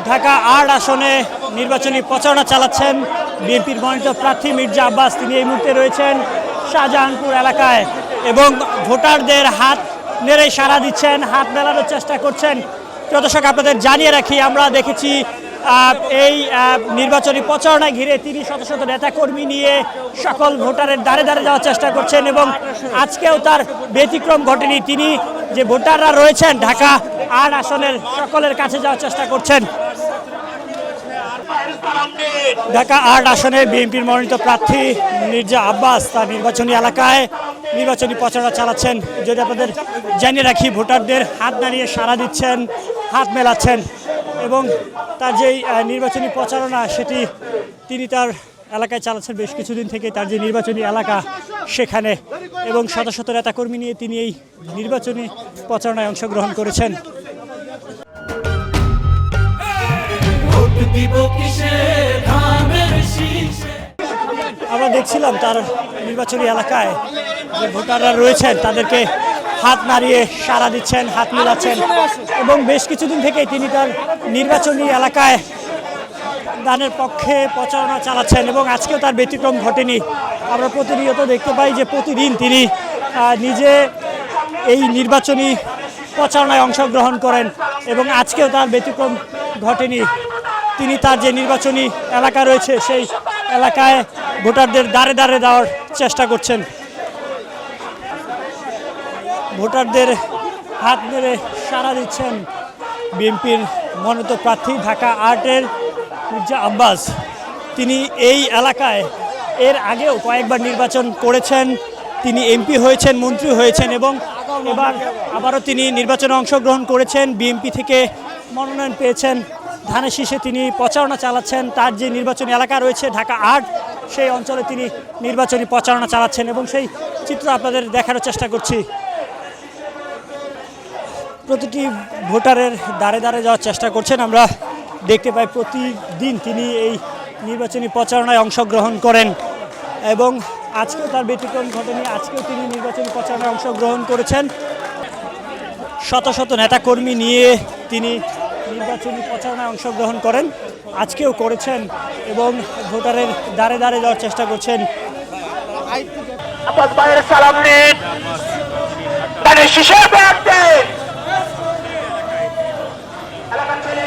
ঢাকা ৮ আসনে নির্বাচনী প্রচারণা চালাচ্ছেন বিএনপির মনোনীত প্রার্থী মির্জা আব্বাস। তিনি এই মুহূর্তে রয়েছেন শাহজাহানপুর এলাকায় এবং ভোটারদের হাত নেড়ে সাড়া দিচ্ছেন, হাত মেলানোর চেষ্টা করছেন। প্রিয় দর্শক, আপনাদের জানিয়ে রাখি, আমরা দেখেছি এই নির্বাচনী প্রচারণা ঘিরে তিনি শত শত নেতাকর্মী নিয়ে সকল ভোটারের দ্বারে দ্বারে যাওয়ার চেষ্টা করছেন এবং আজকেও তার ব্যতিক্রম ঘটেনি। তিনি যে ভোটাররা রয়েছেন ঢাকা ৮ আসনের সকলের কাছে যাওয়ার চেষ্টা করছেন। ঢাকা ৮ আসনে বিএনপির মনোনীত প্রার্থী মির্জা আব্বাস তার নির্বাচনী এলাকায় নির্বাচনী প্রচারণা চালাচ্ছেন। যদি আপনাদের জানিয়ে রাখি, ভোটারদের হাত নাড়িয়ে সাড়া দিচ্ছেন, হাত মেলাচ্ছেন এবং তার যেই নির্বাচনী প্রচারণা সেটি তিনি তার এলাকায় চালাচ্ছেন বেশ কিছুদিন থেকে। তার যে নির্বাচনী এলাকা সেখানে এবং শত শত নেতাকর্মী নিয়ে তিনি এই নির্বাচনী প্রচারণায় অংশগ্রহণ করেছেন। আমরা দেখছিলাম তার নির্বাচনী এলাকায় যে ভোটাররা রয়েছেন তাদেরকে হাত নাড়িয়ে সাড়া দিচ্ছেন, হাত মেলাচ্ছেন এবং বেশ কিছুদিন থেকেই তিনি তার নির্বাচনী এলাকায় দানের পক্ষে প্রচারণা চালাচ্ছেন এবং আজকেও তার ব্যতিক্রম ঘটেনি। আমরা প্রতিনিয়ত দেখতে পাই যে প্রতিদিন তিনি নিজে এই নির্বাচনী প্রচারণায় অংশগ্রহণ করেন এবং আজকেও তার ব্যতিক্রম ঘটেনি। তিনি তার যে নির্বাচনী এলাকা রয়েছে সেই এলাকায় ভোটারদের দ্বারে দ্বারে দেওয়ার চেষ্টা করছেন। ভোটারদের হাত নেড়ে সাড়া দিচ্ছেন বিএনপির মনোনীত প্রার্থী ঢাকা ৮-এর মির্জা আব্বাস। তিনি এই এলাকায় এর আগেও কয়েকবার নির্বাচন করেছেন, তিনি এমপি হয়েছেন, মন্ত্রী হয়েছেন এবং এবার আবারও তিনি নির্বাচনে অংশগ্রহণ করেছেন। বিএনপি থেকে মনোনয়ন পেয়েছেন। ধানের শীষে তিনি প্রচারণা চালাচ্ছেন। তার যে নির্বাচনী এলাকা রয়েছে ঢাকা ৮, সেই অঞ্চলে তিনি নির্বাচনী প্রচারণা চালাচ্ছেন এবং সেই চিত্র আপনাদের দেখানোর চেষ্টা করছি। প্রতিটি ভোটারের দ্বারে দ্বারে যাওয়ার চেষ্টা করছেন। আমরা দেখতে পাই প্রতিদিন তিনি এই নির্বাচনী প্রচারণায় অংশগ্রহণ করেন এবং আজকেও তার ব্যতিক্রম ঘটেনি। আজকেও তিনি নির্বাচনী প্রচারণায় অংশগ্রহণ করেছেন। শত শত নেতাকর্মী নিয়ে তিনি নির্বাচনী প্রচারণায় অংশগ্রহণ করেন, আজকেও করেছেন এবং ভোটারের দ্বারে দ্বারে যাওয়ার চেষ্টা করছেন। এলাকা ছেলে